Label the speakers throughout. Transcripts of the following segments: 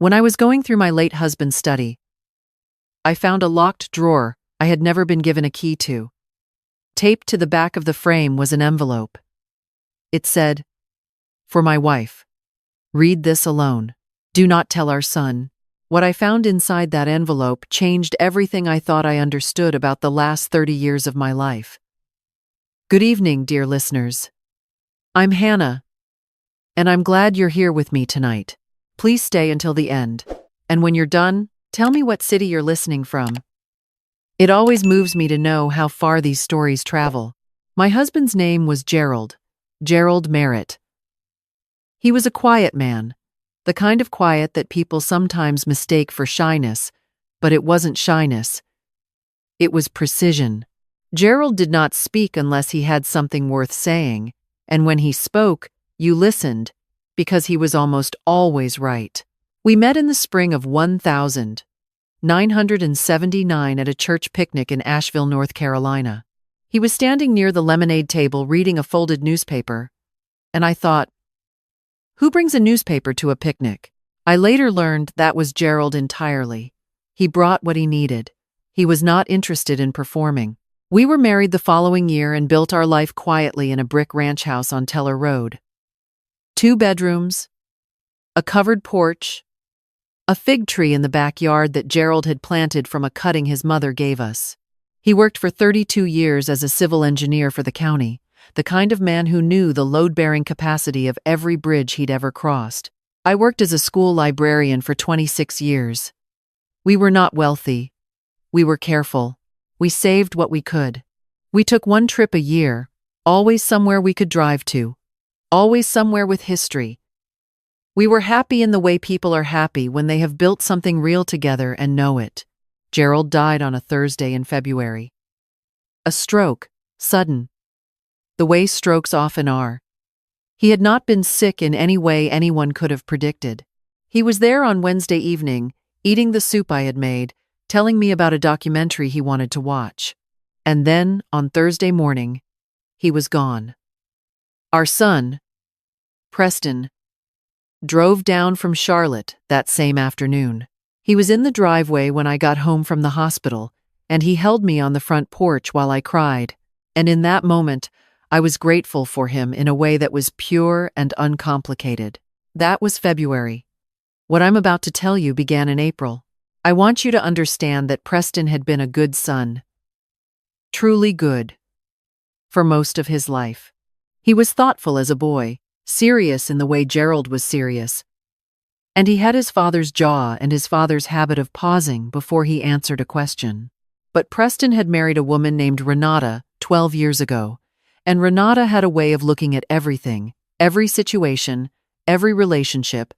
Speaker 1: When I was going through my late husband's study, I found a locked drawer I had never been given a key to. Taped to the back of the frame was an envelope. It said, "For my wife. Read this alone. Do not tell our son." What I found inside that envelope changed everything I thought I understood about the last 30 years of my life. Good evening, dear listeners. I'm Hannah, and I'm glad you're here with me tonight. Please stay until the end, and when you're done, tell me what city you're listening from. It always moves me to know how far these stories travel. My husband's name was Gerald Merritt. He was a quiet man, the kind of quiet that people sometimes mistake for shyness, but it wasn't shyness. It was precision. Gerald did not speak unless he had something worth saying, and when he spoke, you listened, because he was almost always right. We met in the spring of 1979 at a church picnic in Asheville, North Carolina. He was standing near the lemonade table reading a folded newspaper, and I thought, who brings a newspaper to a picnic? I later learned that was Gerald entirely. He brought what he needed. He was not interested in performing. We were married the following year and built our life quietly in a brick ranch house on Teller Road. 2 bedrooms, a covered porch, a fig tree in the backyard that Gerald had planted from a cutting his mother gave us. He worked for 32 years as a civil engineer for the county, the kind of man who knew the load-bearing capacity of every bridge he'd ever crossed. I worked as a school librarian for 26 years. We were not wealthy. We were careful. We saved what we could. We took 1 trip a year, always somewhere we could drive to, always somewhere with history. We were happy in the way people are happy when they have built something real together and know it. Gerald died on a Thursday in February. A stroke, sudden. The way strokes often are. He had not been sick in any way anyone could have predicted. He was there on Wednesday evening, eating the soup I had made, telling me about a documentary he wanted to watch. And then, on Thursday morning, he was gone. Our son, Preston, drove down from Charlotte that same afternoon. He was in the driveway when I got home from the hospital, and he held me on the front porch while I cried. And in that moment, I was grateful for him in a way that was pure and uncomplicated. That was February. What I'm about to tell you began in April. I want you to understand that Preston had been a good son. Truly good. For most of his life. He was thoughtful as a boy, serious in the way Gerald was serious. And he had his father's jaw and his father's habit of pausing before he answered a question. But Preston had married a woman named Renata 12 years ago. And Renata had a way of looking at everything, every situation, every relationship,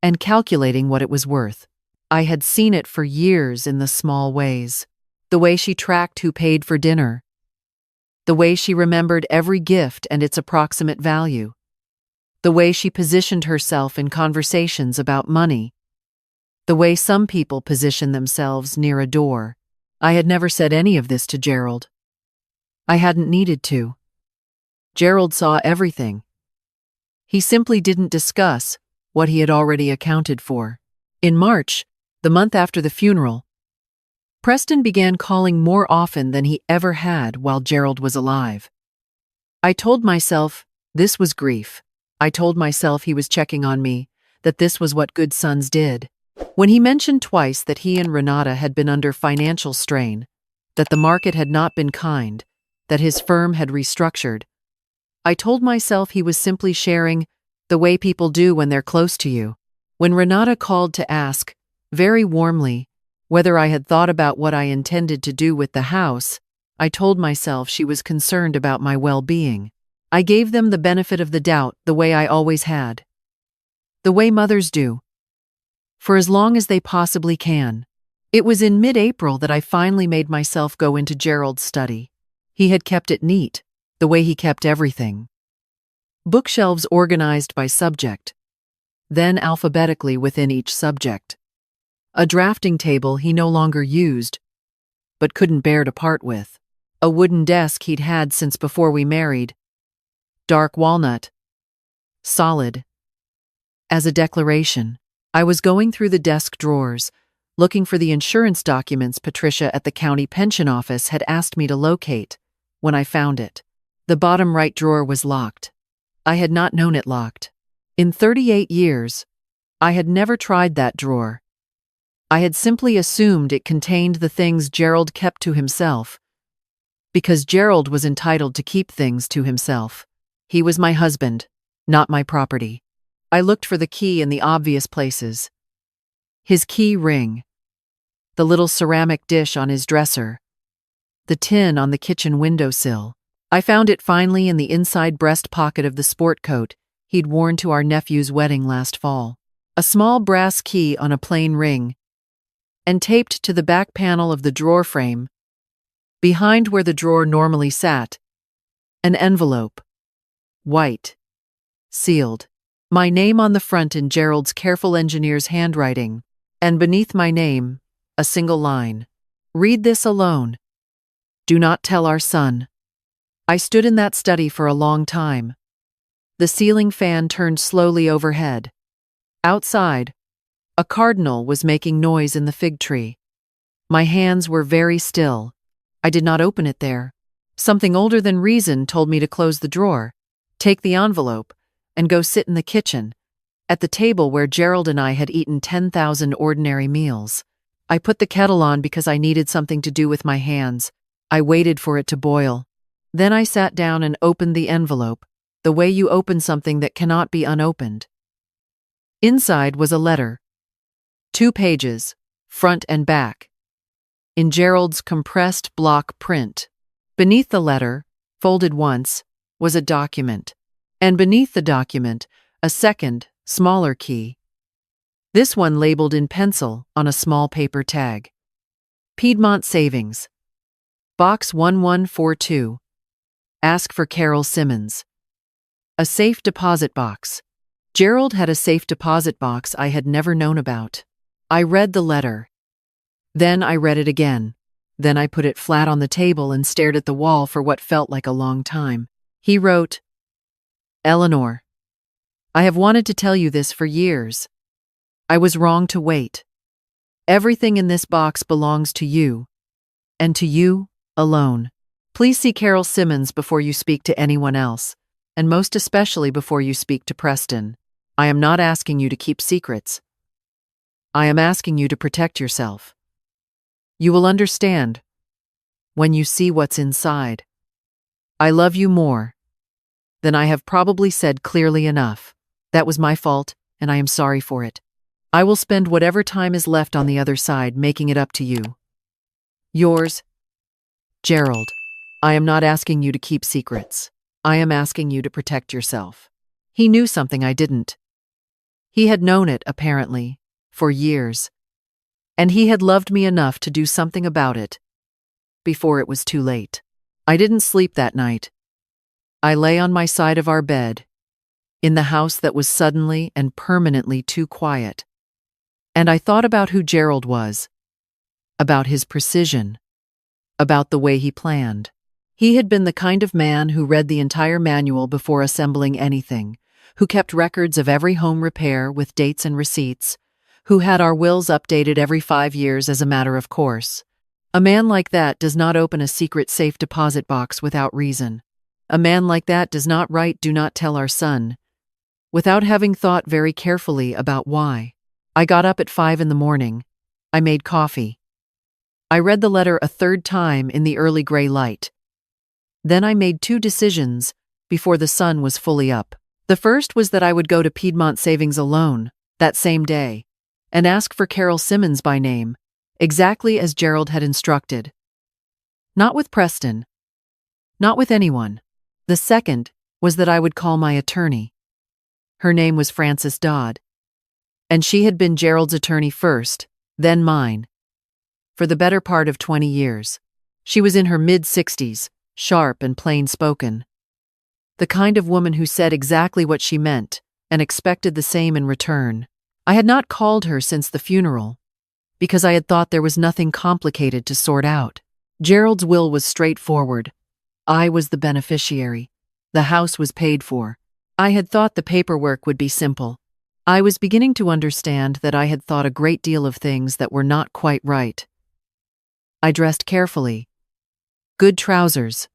Speaker 1: and calculating what it was worth. I had seen it for years in the small ways. The way she tracked who paid for dinner. The way she remembered every gift and its approximate value. The way she positioned herself in conversations about money. The way some people position themselves near a door. I had never said any of this to Gerald. I hadn't needed to. Gerald saw everything. He simply didn't discuss what he had already accounted for. In March, the month after the funeral, Preston began calling more often than he ever had while Gerald was alive. I told myself this was grief. I told myself he was checking on me, that this was what good sons did. When he mentioned twice that he and Renata had been under financial strain, that the market had not been kind, that his firm had restructured, I told myself he was simply sharing the way people do when they're close to you. When Renata called to ask, very warmly, whether I had thought about what I intended to do with the house, I told myself she was concerned about my well-being. I gave them the benefit of the doubt the way I always had. The way mothers do. For as long as they possibly can. It was in mid-April that I finally made myself go into Gerald's study. He had kept it neat. The way he kept everything. Bookshelves organized by subject, then alphabetically within each subject. A drafting table he no longer used, but couldn't bear to part with. A wooden desk he'd had since before we married. Dark walnut. Solid. As a declaration. I was going through the desk drawers, looking for the insurance documents Patricia at the county pension office had asked me to locate, when I found it. The bottom right drawer was locked. I had not known it locked. In 38 years, I had never tried that drawer. I had simply assumed it contained the things Gerald kept to himself, because Gerald was entitled to keep things to himself. He was my husband, not my property. I looked for the key in the obvious places. His key ring, the little ceramic dish on his dresser, the tin on the kitchen windowsill. I found it finally in the inside breast pocket of the sport coat he'd worn to our nephew's wedding last fall. A small brass key on a plain ring, and taped to the back panel of the drawer frame, behind where the drawer normally sat, an envelope. White. Sealed. My name on the front in Gerald's careful engineer's handwriting, and beneath my name, a single line. Read this alone. Do not tell our son. I stood in that study for a long time. The ceiling fan turned slowly overhead. Outside, a cardinal was making noise in the fig tree. My hands were very still. I did not open it there. Something older than reason told me to close the drawer, take the envelope, and go sit in the kitchen, at the table where Gerald and I had eaten 10,000 ordinary meals. I put the kettle on because I needed something to do with my hands. I waited for it to boil. Then I sat down and opened the envelope, the way you open something that cannot be unopened. Inside was a letter. 2 pages, front and back, in Gerald's compressed block print. Beneath the letter, folded once, was a document, and beneath the document, a second, smaller key. This one labeled in pencil on a small paper tag. Piedmont Savings. Box 1142. Ask for Carol Simmons. A safe deposit box. Gerald had a safe deposit box I had never known about. I read the letter. Then I read it again. Then I put it flat on the table and stared at the wall for what felt like a long time. He wrote, Eleanor, I have wanted to tell you this for years. I was wrong to wait. Everything in this box belongs to you, and to you alone. Please see Carol Simmons before you speak to anyone else, and most especially before you speak to Preston. I am not asking you to keep secrets. I am asking you to protect yourself. You will understand when you see what's inside. I love you more than I have probably said clearly enough. That was my fault, and I am sorry for it. I will spend whatever time is left on the other side making it up to you. Yours, Gerald. I am not asking you to keep secrets. I am asking you to protect yourself. He knew something I didn't. He had known it, apparently, for years. And he had loved me enough to do something about it before it was too late. I didn't sleep that night. I lay on my side of our bed, in the house that was suddenly and permanently too quiet. And I thought about who Gerald was, about his precision, about the way he planned. He had been the kind of man who read the entire manual before assembling anything, who kept records of every home repair with dates and receipts, who had our wills updated every 5 years as a matter of course. A man like that does not open a secret safe deposit box without reason. A man like that does not write "Do not tell our son" without having thought very carefully about why. I got up at 5 in the morning. I made coffee. I read the letter a third time in the early gray light. Then I made 2 decisions before the sun was fully up. The first was that I would go to Piedmont Savings alone, that same day, and ask for Carol Simmons by name, exactly as Gerald had instructed. Not with Preston. Not with anyone. The second was that I would call my attorney. Her name was Frances Dodd. And she had been Gerald's attorney first, then mine, for the better part of 20 years. She was in her mid-60s, sharp and plain-spoken. The kind of woman who said exactly what she meant and expected the same in return. I had not called her since the funeral, because I had thought there was nothing complicated to sort out. Gerald's will was straightforward. I was the beneficiary. The house was paid for. I had thought the paperwork would be simple. I was beginning to understand that I had thought a great deal of things that were not quite right. I dressed carefully. Good trousers.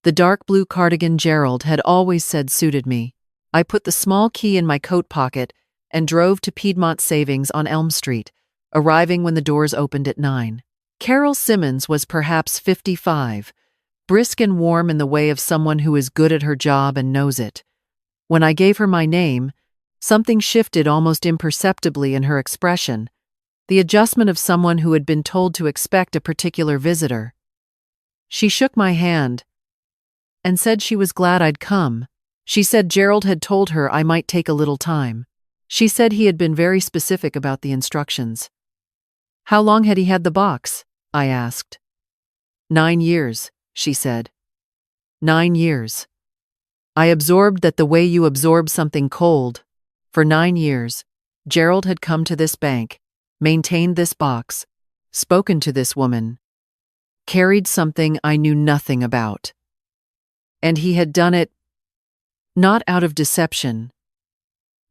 Speaker 1: The dark blue cardigan Gerald had always said suited me. I put the small key in my coat pocket and drove to Piedmont Savings on Elm Street, arriving when the doors opened at 9. Carol Simmons was perhaps 55, brisk and warm in the way of someone who is good at her job and knows it. When I gave her my name, something shifted almost imperceptibly in her expression, the adjustment of someone who had been told to expect a particular visitor. She shook my hand and said she was glad I'd come. She said Gerald had told her I might take a little time. She said he had been very specific about the instructions. How long had he had the box? I asked. 9 years, she said. 9 years. I absorbed that the way you absorb something cold. For 9 years, Gerald had come to this bank, maintained this box, spoken to this woman, carried something I knew nothing about. And he had done it not out of deception,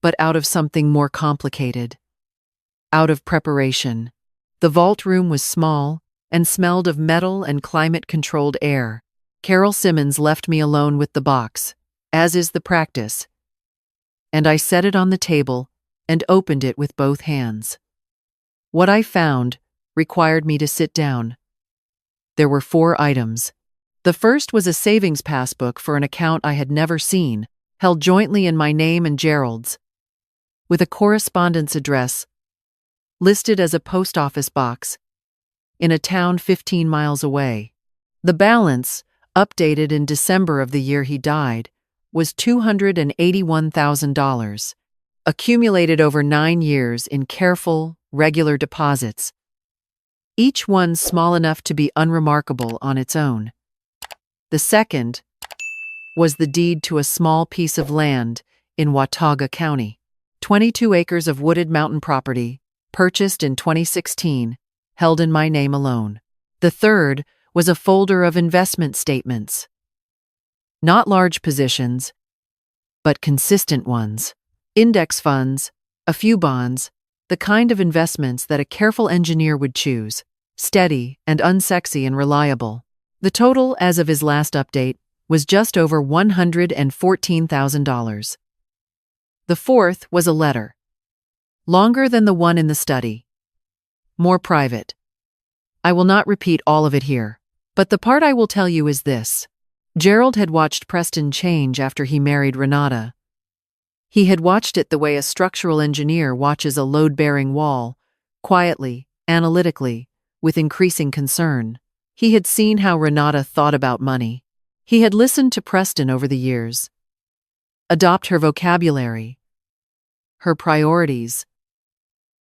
Speaker 1: but out of something more complicated. Out of preparation. The vault room was small and smelled of metal and climate-controlled air. Carol Simmons left me alone with the box, as is the practice, and I set it on the table and opened it with both hands. What I found required me to sit down. There were 4 items. The first was a savings passbook for an account I had never seen, held jointly in my name and Gerald's, with a correspondence address listed as a post office box in a town 15 miles away. The balance, updated in December of the year he died, was $281,000, accumulated over 9 years in careful, regular deposits, each one small enough to be unremarkable on its own. The second was the deed to a small piece of land in Watauga County, 22 acres of wooded mountain property, purchased in 2016, held in my name alone. The third was a folder of investment statements. Not large positions, but consistent ones. Index funds, a few bonds, the kind of investments that a careful engineer would choose, steady and unsexy and reliable. The total, as of his last update, was just over $114,000. The fourth was a letter. Longer than the one in the study. More private. I will not repeat all of it here, but the part I will tell you is this. Gerald had watched Preston change after he married Renata. He had watched it the way a structural engineer watches a load-bearing wall, quietly, analytically, with increasing concern. He had seen how Renata thought about money. He had listened to Preston over the years. Adopt her vocabulary, her priorities,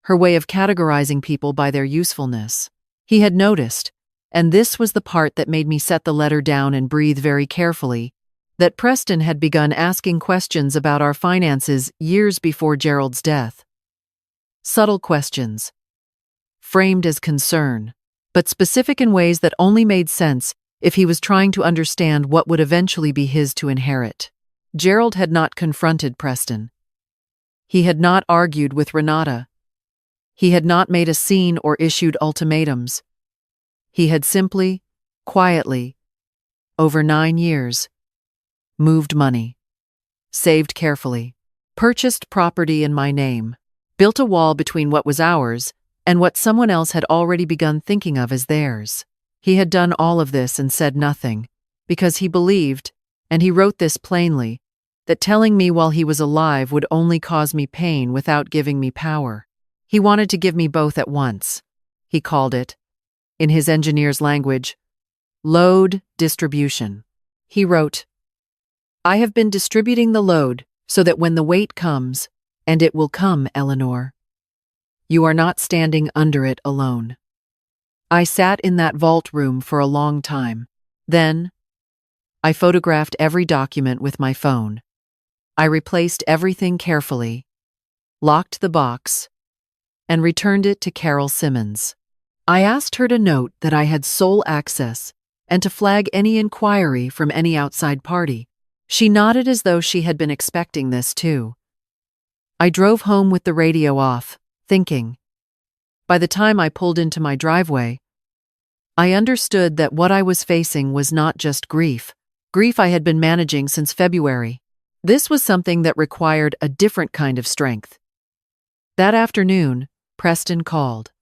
Speaker 1: her way of categorizing people by their usefulness. He had noticed, and this was the part that made me set the letter down and breathe very carefully, that Preston had begun asking questions about our finances years before Gerald's death. Subtle questions, framed as concern, but specific in ways that only made sense if he was trying to understand what would eventually be his to inherit. Gerald had not confronted Preston. He had not argued with Renata. He had not made a scene or issued ultimatums. He had simply, quietly, over 9 years, moved money, saved carefully, purchased property in my name, built a wall between what was ours and what someone else had already begun thinking of as theirs. He had done all of this and said nothing, because he believed, and he wrote this plainly, that telling me while he was alive would only cause me pain without giving me power. He wanted to give me both at once. He called it, in his engineer's language, load distribution. He wrote, I have been distributing the load so that when the weight comes, and it will come, Eleanor, you are not standing under it alone. I sat in that vault room for a long time. Then, I photographed every document with my phone. I replaced everything carefully, locked the box, and returned it to Carol Simmons. I asked her to note that I had sole access and to flag any inquiry from any outside party. She nodded as though she had been expecting this too. I drove home with the radio off, thinking. By the time I pulled into my driveway, I understood that what I was facing was not just grief. Grief I had been managing since February. This was something that required a different kind of strength. That afternoon, Preston called.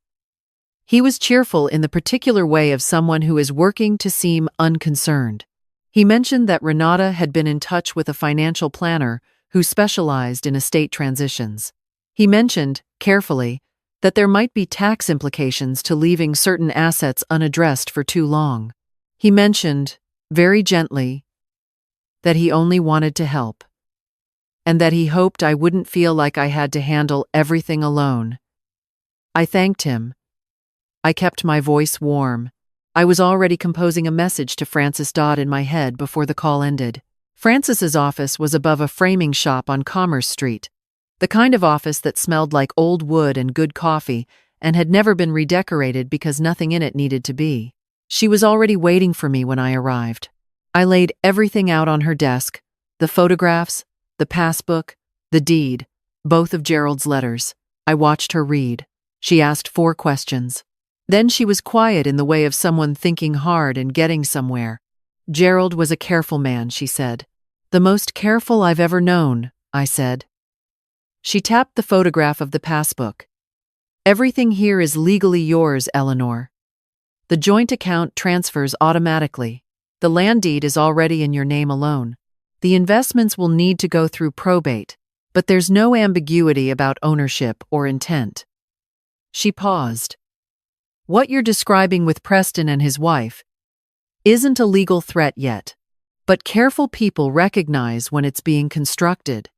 Speaker 1: He was cheerful in the particular way of someone who is working to seem unconcerned. He mentioned that Renata had been in touch with a financial planner who specialized in estate transitions. He mentioned, carefully, that there might be tax implications to leaving certain assets unaddressed for too long. He mentioned, very gently, that he only wanted to help, and that he hoped I wouldn't feel like I had to handle everything alone. I thanked him. I kept my voice warm. I was already composing a message to Francis Dodd in my head before the call ended. Francis's office was above a framing shop on Commerce Street, the kind of office that smelled like old wood and good coffee and had never been redecorated because nothing in it needed to be. She was already waiting for me when I arrived. I laid everything out on her desk, the photographs, the passbook, the deed, both of Gerald's letters. I watched her read. She asked 4 questions. Then she was quiet in the way of someone thinking hard and getting somewhere. Gerald was a careful man, she said. The most careful I've ever known, I said. She tapped the photograph of the passbook. Everything here is legally yours, Eleanor. The joint account transfers automatically. The land deed is already in your name alone. The investments will need to go through probate, but there's no ambiguity about ownership or intent. She paused. What you're describing with Preston and his wife isn't a legal threat yet, but careful people recognize when it's being constructed.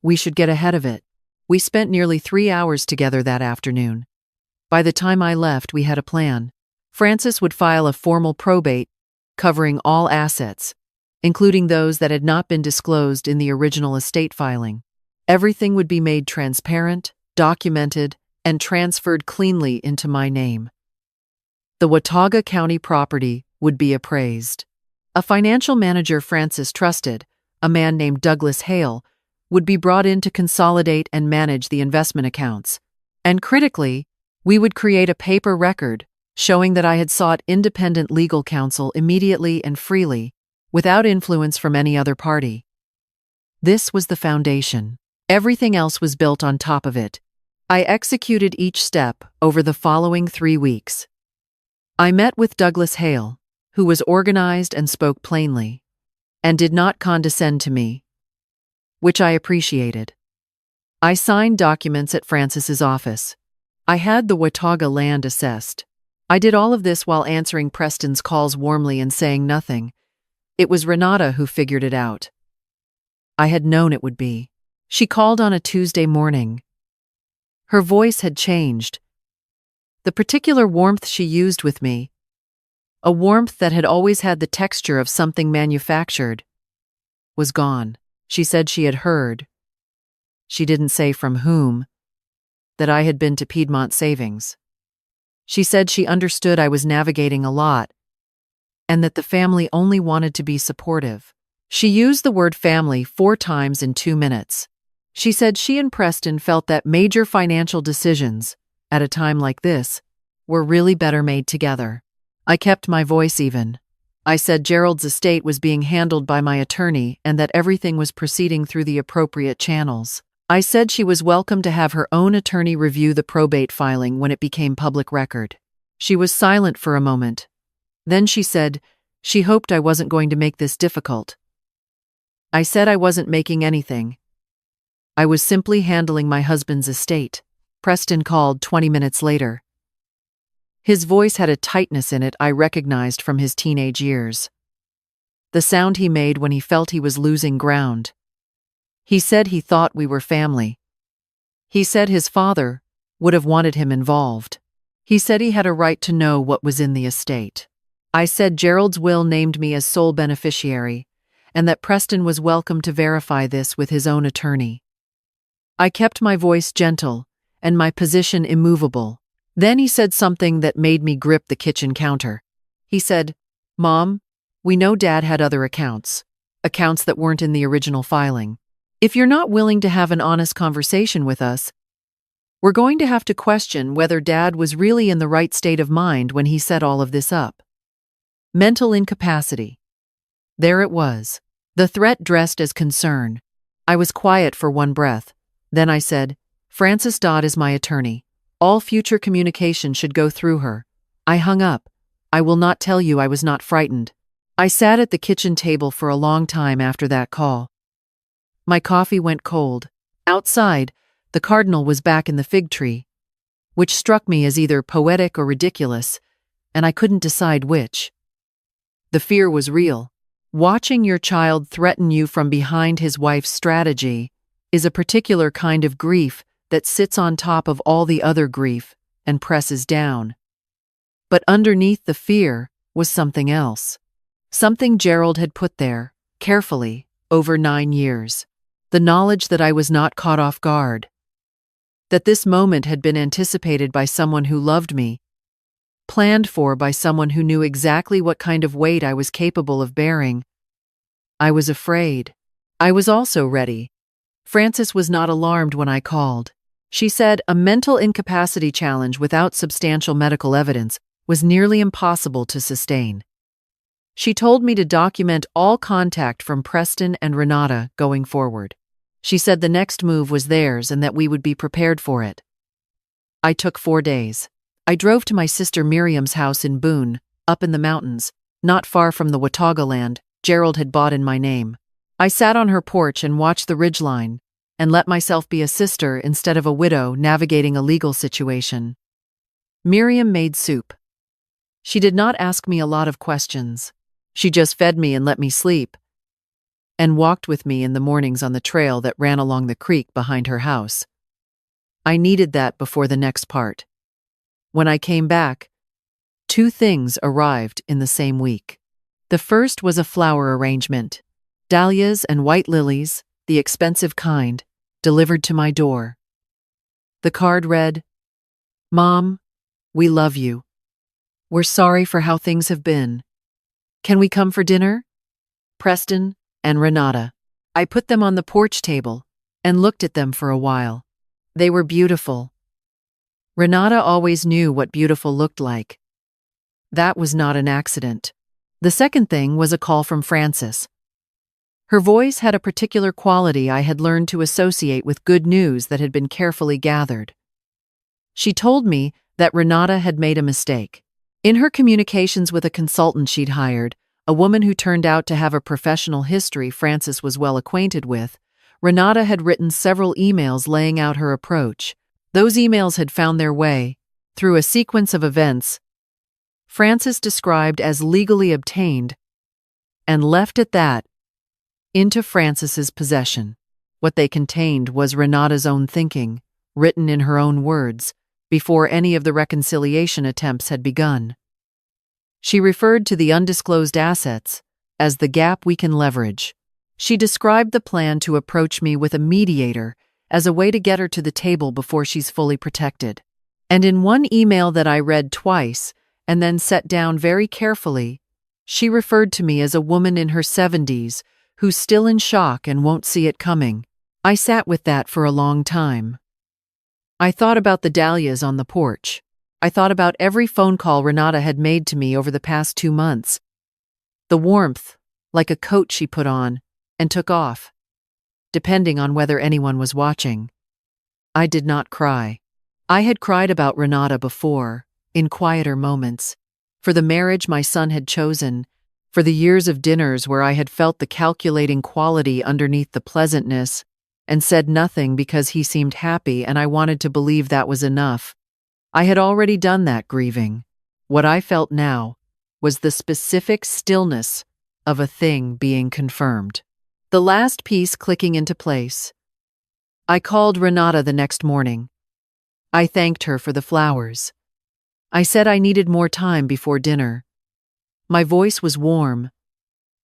Speaker 1: We should get ahead of it. We spent nearly 3 hours together that afternoon. By the time I left, we had a plan. Francis would file a formal probate covering all assets, including those that had not been disclosed in the original estate filing. Everything would be made transparent, documented, and transferred cleanly into my name. The Watauga County property would be appraised. A financial manager Francis trusted, a man named Douglas Hale, would be brought in to consolidate and manage the investment accounts. And critically, we would create a paper record showing that I had sought independent legal counsel immediately and freely, without influence from any other party. This was the foundation. Everything else was built on top of it. I executed each step over the following 3 weeks. I met with Douglas Hale, who was organized and spoke plainly, and did not condescend to me, which I appreciated. I signed documents at Francis's office. I had the Watauga land assessed. I did all of this while answering Preston's calls warmly and saying nothing. It was Renata who figured it out. I had known it would be. She called on a Tuesday morning. Her voice had changed. The particular warmth she used with me, a warmth that had always had the texture of something manufactured, was gone. She said she had heard, she didn't say from whom, that I had been to Piedmont Savings. She said she understood I was navigating a lot, and that the family only wanted to be supportive. She used the word family 4 times in 2 minutes. She said she and Preston felt that major financial decisions, at a time like this, were really better made together. I kept my voice even. I said Gerald's estate was being handled by my attorney and that everything was proceeding through the appropriate channels. I said she was welcome to have her own attorney review the probate filing when it became public record. She was silent for a moment. Then she said she hoped I wasn't going to make this difficult. I said I wasn't making anything. I was simply handling my husband's estate. Preston called 20 minutes later. His voice had a tightness in it I recognized from his teenage years. The sound he made when he felt he was losing ground. He said he thought we were family. He said his father would have wanted him involved. He said he had a right to know what was in the estate. I said Gerald's will named me as sole beneficiary, and that Preston was welcome to verify this with his own attorney. I kept my voice gentle and my position immovable. Then he said something that made me grip the kitchen counter. He said, "Mom, we know Dad had other accounts that weren't in the original filing. If you're not willing to have an honest conversation with us, we're going to have to question whether Dad was really in the right state of mind when he set all of this up. Mental incapacity. There it was. The threat dressed as concern. I was quiet for one breath. Then I said, "Frances Dodd is my attorney. All future communication should go through her." I hung up. I will not tell you I was not frightened. I sat at the kitchen table for a long time after that call. My coffee went cold. Outside, the cardinal was back in the fig tree, which struck me as either poetic or ridiculous, and I couldn't decide which. The fear was real. Watching your child threaten you from behind his wife's strategy is a particular kind of grief that sits on top of all the other grief and presses down. But underneath the fear was something else. Something Gerald had put there, carefully, over 9 years. The knowledge that I was not caught off guard. That this moment had been anticipated by someone who loved me, planned for by someone who knew exactly what kind of weight I was capable of bearing. I was afraid. I was also ready. Frances was not alarmed when I called. She said a mental incapacity challenge without substantial medical evidence was nearly impossible to sustain. She told me to document all contact from Preston and Renata going forward. She said the next move was theirs and that we would be prepared for it. I took 4 days. I drove to my sister Miriam's house in Boone, up in the mountains, not far from the Watauga land Gerald had bought in my name. I sat on her porch and watched the ridgeline, and let myself be a sister instead of a widow navigating a legal situation. Miriam made soup. She did not ask me a lot of questions. She just fed me and let me sleep, and walked with me in the mornings on the trail that ran along the creek behind her house. I needed that before the next part. When I came back, 2 things arrived in the same week. The first was a flower arrangement. Dahlias and white lilies, the expensive kind, delivered to my door. The card read, "Mom, we love you. We're sorry for how things have been. Can we come for dinner? Preston and Renata." I put them on the porch table and looked at them for a while. They were beautiful. Renata always knew what beautiful looked like. That was not an accident. The second thing was a call from Frances. Her voice had a particular quality I had learned to associate with good news that had been carefully gathered. She told me that Renata had made a mistake. In her communications with a consultant she'd hired, a woman who turned out to have a professional history Frances was well acquainted with, Renata had written several emails laying out her approach. Those emails had found their way, through a sequence of events Frances described as legally obtained, and left at that, into Frances's possession. What they contained was Renata's own thinking, written in her own words, before any of the reconciliation attempts had begun. She referred to the undisclosed assets as the gap we can leverage. She described the plan to approach me with a mediator as a way to get her to the table before she's fully protected. And in one email that I read twice and then set down very carefully, she referred to me as a woman in her 70s who's still in shock and won't see it coming. I sat with that for a long time. I thought about the dahlias on the porch. I thought about every phone call Renata had made to me over the past 2 months. The warmth, like a coat she put on and took off, depending on whether anyone was watching. I did not cry. I had cried about Renata before, in quieter moments, for the marriage my son had chosen, for the years of dinners where I had felt the calculating quality underneath the pleasantness, and said nothing because he seemed happy and I wanted to believe that was enough. I had already done that grieving. What I felt now was the specific stillness of a thing being confirmed. The last piece clicking into place. I called Renata the next morning. I thanked her for the flowers. I said I needed more time before dinner. My voice was warm.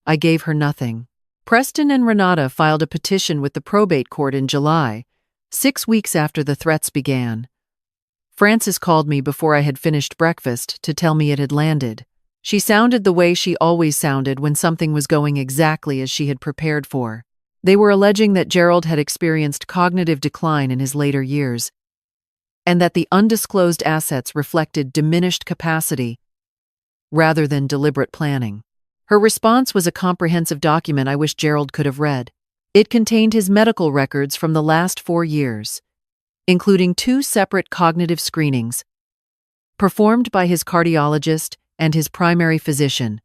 Speaker 1: I gave her nothing. Preston and Renata filed a petition with the probate court in July, 6 weeks after the threats began. Frances called me before I had finished breakfast to tell me it had landed. She sounded the way she always sounded when something was going exactly as she had prepared for. They were alleging that Gerald had experienced cognitive decline in his later years, and that the undisclosed assets reflected diminished capacity rather than deliberate planning. Her response was a comprehensive document I wish Gerald could have read. It contained his medical records from the last 4 years, including 2 separate cognitive screenings, performed by his cardiologist and his primary physician,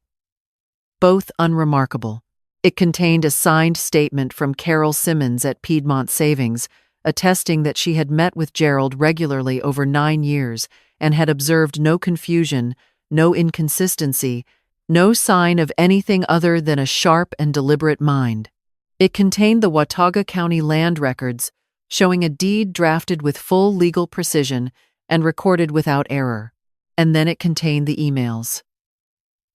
Speaker 1: both unremarkable. It contained a signed statement from Carol Simmons at Piedmont Savings, attesting that she had met with Gerald regularly over 9 years and had observed no confusion, no inconsistency, no sign of anything other than a sharp and deliberate mind. It contained the Watauga County land records, showing a deed drafted with full legal precision and recorded without error. And then it contained the emails.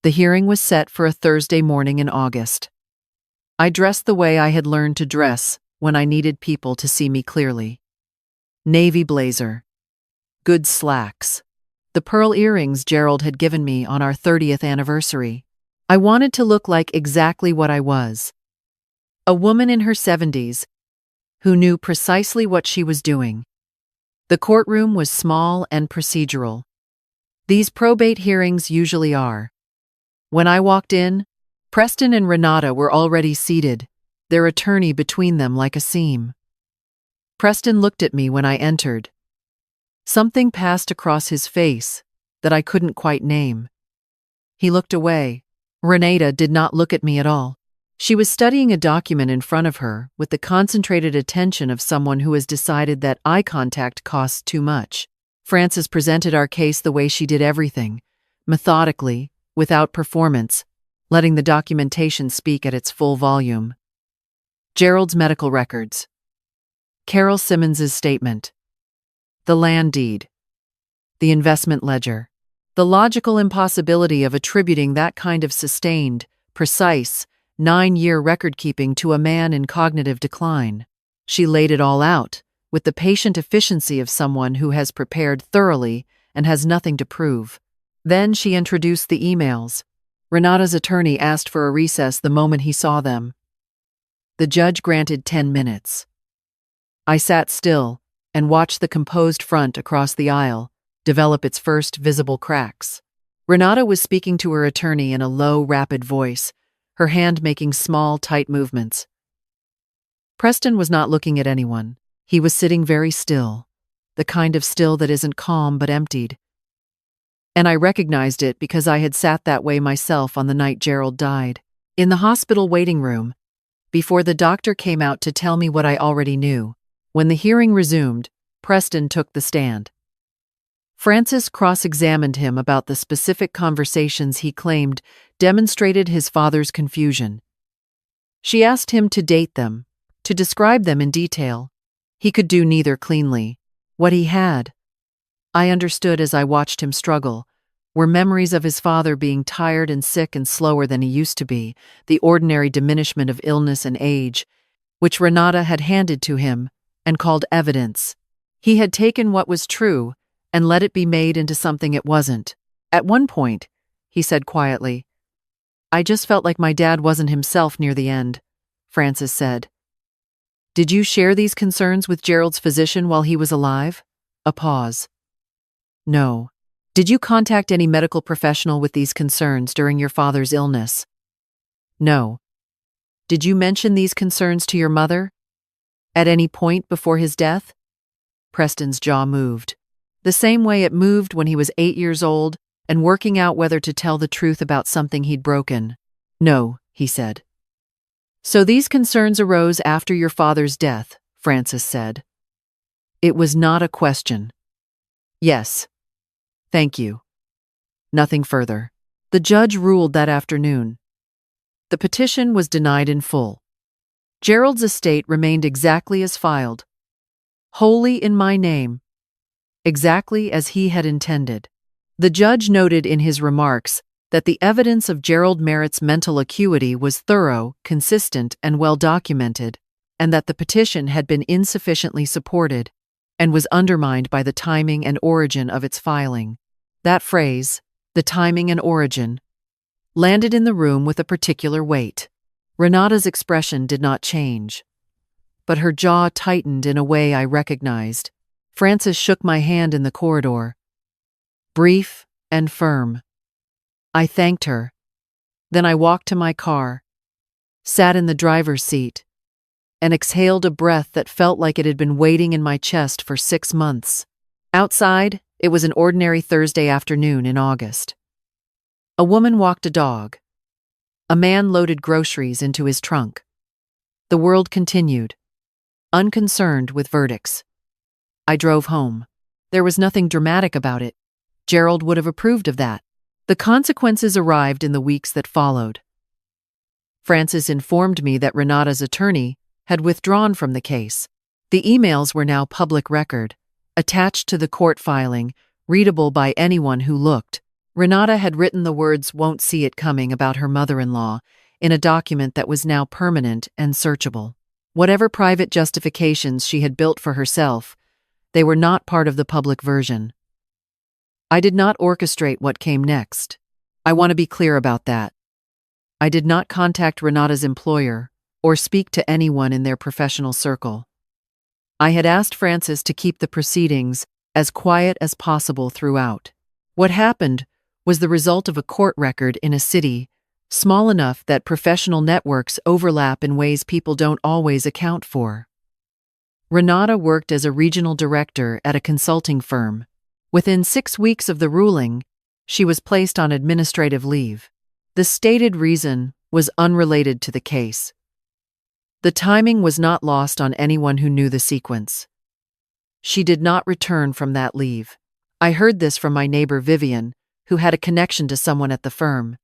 Speaker 1: The hearing was set for a Thursday morning in August. I dressed the way I had learned to dress when I needed people to see me clearly. Navy blazer, good slacks, the pearl earrings Gerald had given me on our 30th anniversary. I wanted to look like exactly what I was. A woman in her 70s who knew precisely what she was doing. The courtroom was small and procedural. These probate hearings usually are. When I walked in, Preston and Renata were already seated, their attorney between them like a seam. Preston looked at me when I entered. Something passed across his face that I couldn't quite name. He looked away. Renata did not look at me at all. She was studying a document in front of her with the concentrated attention of someone who has decided that eye contact costs too much. Frances presented our case the way she did everything, methodically, without performance, letting the documentation speak at its full volume. Gerald's medical records. Carol Simmons's statement. The land deed. The investment ledger. The logical impossibility of attributing that kind of sustained, precise, 9-year record-keeping to a man in cognitive decline. She laid it all out, with the patient efficiency of someone who has prepared thoroughly and has nothing to prove. Then she introduced the emails. Renata's attorney asked for a recess the moment he saw them. The judge granted 10 minutes. I sat still and watched the composed front across the aisle develop its first visible cracks. Renata was speaking to her attorney in a low, rapid voice, her hand making small, tight movements. Preston was not looking at anyone. He was sitting very still, the kind of still that isn't calm but emptied. And I recognized it because I had sat that way myself on the night Gerald died. In the hospital waiting room, before the doctor came out to tell me what I already knew. When the hearing resumed, Preston took the stand. Frances cross-examined him about the specific conversations he claimed demonstrated his father's confusion. She asked him to date them, to describe them in detail. He could do neither cleanly. What he had, I understood as I watched him struggle, were memories of his father being tired and sick and slower than he used to be, the ordinary diminishment of illness and age, which Renata had handed to him and called evidence. He had taken what was true and let it be made into something it wasn't. At one point, he said quietly, "I just felt like my dad wasn't himself near the end," Frances said. "Did you share these concerns with Gerald's physician while he was alive?" A pause. "No. Did you contact any medical professional with these concerns during your father's illness?" "No." "Did you mention these concerns to your mother? At any point before his death?" Preston's jaw moved, the same way it moved when he was 8 years old and working out whether to tell the truth about something he'd broken. "No," he said. "So these concerns arose after your father's death," Frances said. It was not a question. "Yes. Thank you." Nothing further. The judge ruled that afternoon. The petition was denied in full. Gerald's estate remained exactly as filed, wholly in my name, exactly as he had intended. The judge noted in his remarks that the evidence of Gerald Merritt's mental acuity was thorough, consistent, and well documented, and that the petition had been insufficiently supported and was undermined by the timing and origin of its filing. That phrase, the timing and origin, landed in the room with a particular weight. Renata's expression did not change, but her jaw tightened in a way I recognized. Frances shook my hand in the corridor. Brief and firm. I thanked her. Then I walked to my car, sat in the driver's seat, and exhaled a breath that felt like it had been waiting in my chest for 6 months. Outside, it was an ordinary Thursday afternoon in August. A woman walked a dog. A man loaded groceries into his trunk. The world continued, unconcerned with verdicts. I drove home. There was nothing dramatic about it. Gerald would have approved of that. The consequences arrived in the weeks that followed. Frances informed me that Renata's attorney had withdrawn from the case. The emails were now public record, attached to the court filing, readable by anyone who looked. Renata had written the words "won't see it coming" about her mother-in-law in a document that was now permanent and searchable. Whatever private justifications she had built for herself, they were not part of the public version. I did not orchestrate what came next. I want to be clear about that. I did not contact Renata's employer or speak to anyone in their professional circle. I had asked Frances to keep the proceedings as quiet as possible throughout. What happened was the result of a court record in a city small enough that professional networks overlap in ways people don't always account for. Renata worked as a regional director at a consulting firm. Within 6 weeks of the ruling, she was placed on administrative leave. The stated reason was unrelated to the case. The timing was not lost on anyone who knew the sequence. She did not return from that leave. I heard this from my neighbor Vivian, who had a connection to someone at the firm.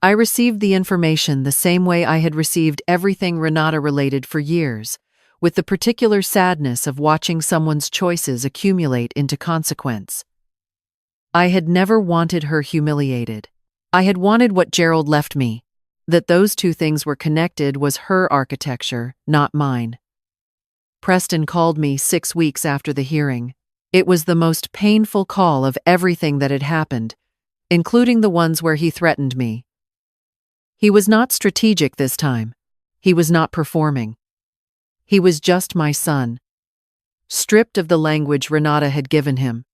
Speaker 1: I received the information the same way I had received everything Renata related for years, with the particular sadness of watching someone's choices accumulate into consequence. I had never wanted her humiliated. I had wanted what Gerald left me. That those two things were connected was her architecture, not mine. Preston called me 6 weeks after the hearing. It was the most painful call of everything that had happened, including the ones where he threatened me. He was not strategic this time. He was not performing. He was just my son, stripped of the language Renata had given him,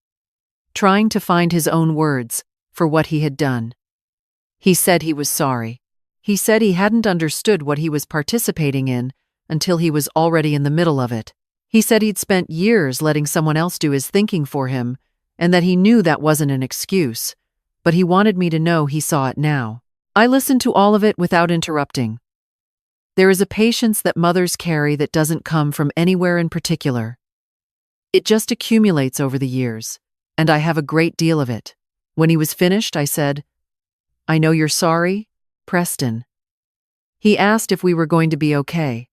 Speaker 1: trying to find his own words for what he had done. He said he was sorry. He said he hadn't understood what he was participating in until he was already in the middle of it. He said he'd spent years letting someone else do his thinking for him, and that he knew that wasn't an excuse, but he wanted me to know he saw it now. I listened to all of it without interrupting. There is a patience that mothers carry that doesn't come from anywhere in particular. It just accumulates over the years, and I have a great deal of it. When he was finished, I said, "I know you're sorry, Preston." He asked if we were going to be okay.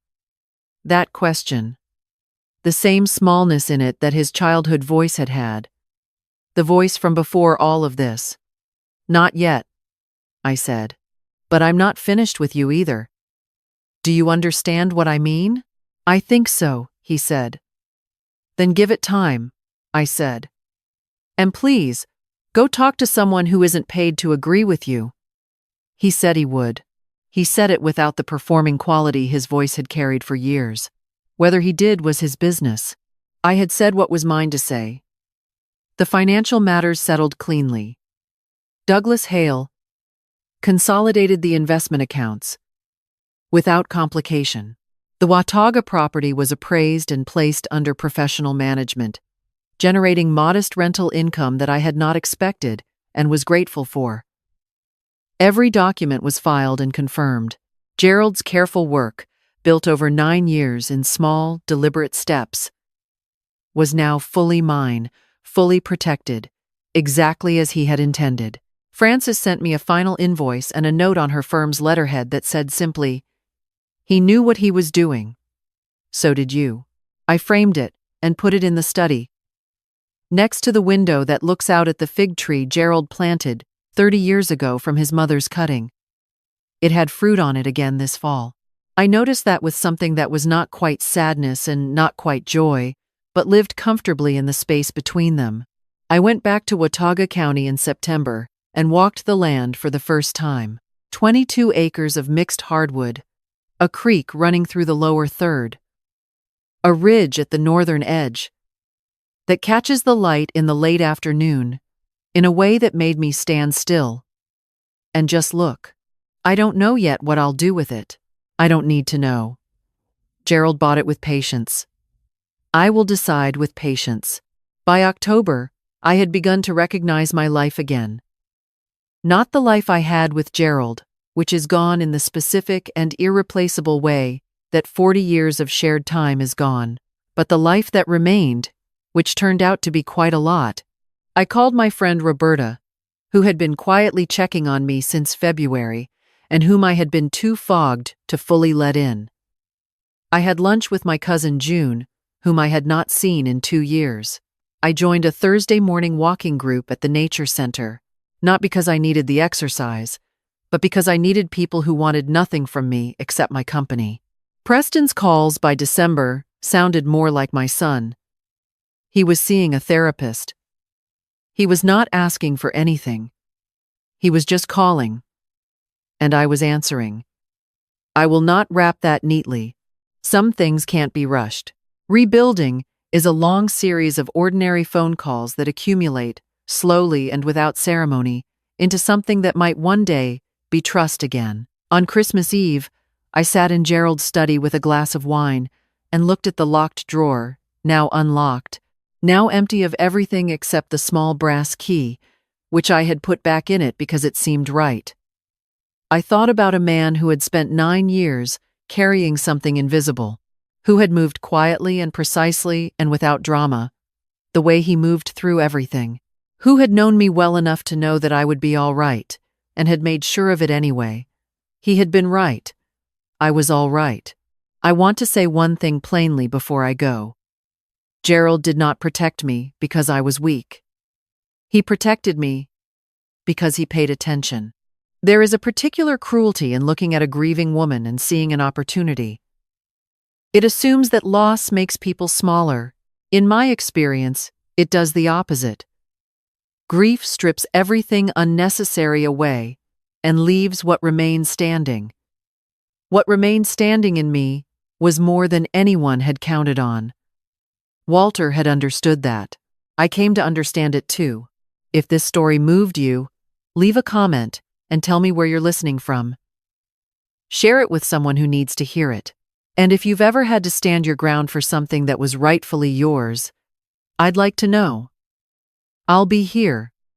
Speaker 1: That question, the same smallness in it that his childhood voice had had, the voice from before all of this. "Not yet," I said. "But I'm not finished with you either." "Do you understand what I mean?" "I think so," he said. "Then give it time," I said. "And please, go talk to someone who isn't paid to agree with you." He said he would. He said it without the performing quality his voice had carried for years. Whether he did was his business. I had said what was mine to say. The financial matters settled cleanly. Douglas Hale consolidated the investment accounts without complication. The Watauga property was appraised and placed under professional management, generating modest rental income that I had not expected and was grateful for. Every document was filed and confirmed. Gerald's careful work, built over 9 years in small, deliberate steps, was now fully mine, fully protected, exactly as he had intended. Frances sent me a final invoice and a note on her firm's letterhead that said simply, "He knew what he was doing. So did you." I framed it and put it in the study, next to the window that looks out at the fig tree Gerald planted 30 years ago from his mother's cutting. It had fruit on it again this fall. I noticed that with something that was not quite sadness and not quite joy, but lived comfortably in the space between them. I went back to Watauga County in September and walked the land for the first time. 22 acres of mixed hardwood, a creek running through the lower third, a ridge at the northern edge that catches the light in the late afternoon in a way that made me stand still and just look. I don't know yet what I'll do with it. I don't need to know. Gerald bought it with patience. I will decide with patience. By October, I had begun to recognize my life again. Not the life I had with Gerald, which is gone in the specific and irreplaceable way that 40 years of shared time is gone, but the life that remained, which turned out to be quite a lot. I called my friend Roberta, who had been quietly checking on me since February and whom I had been too fogged to fully let in. I had lunch with my cousin June, whom I had not seen in 2 years. I joined a Thursday morning walking group at the Nature Center, not because I needed the exercise, but because I needed people who wanted nothing from me except my company. Preston's calls by December sounded more like my son. He was seeing a therapist. He was not asking for anything. He was just calling. And I was answering. I will not wrap that neatly. Some things can't be rushed. Rebuilding is a long series of ordinary phone calls that accumulate, slowly and without ceremony, into something that might one day be trust again. On Christmas Eve, I sat in Gerald's study with a glass of wine and looked at the locked drawer, now unlocked, now empty of everything except the small brass key, which I had put back in it because it seemed right. I thought about a man who had spent 9 years carrying something invisible, who had moved quietly and precisely and without drama, the way he moved through everything, who had known me well enough to know that I would be all right, and had made sure of it anyway. He had been right. I was all right. I want to say one thing plainly before I go. Gerald did not protect me because I was weak. He protected me because he paid attention. There is a particular cruelty in looking at a grieving woman and seeing an opportunity. It assumes that loss makes people smaller. In my experience, it does the opposite. Grief strips everything unnecessary away and leaves what remains standing. What remained standing in me was more than anyone had counted on. Walter had understood that. I came to understand it too. If this story moved you, leave a comment and tell me where you're listening from. Share it with someone who needs to hear it. And if you've ever had to stand your ground for something that was rightfully yours, I'd like to know. I'll be here,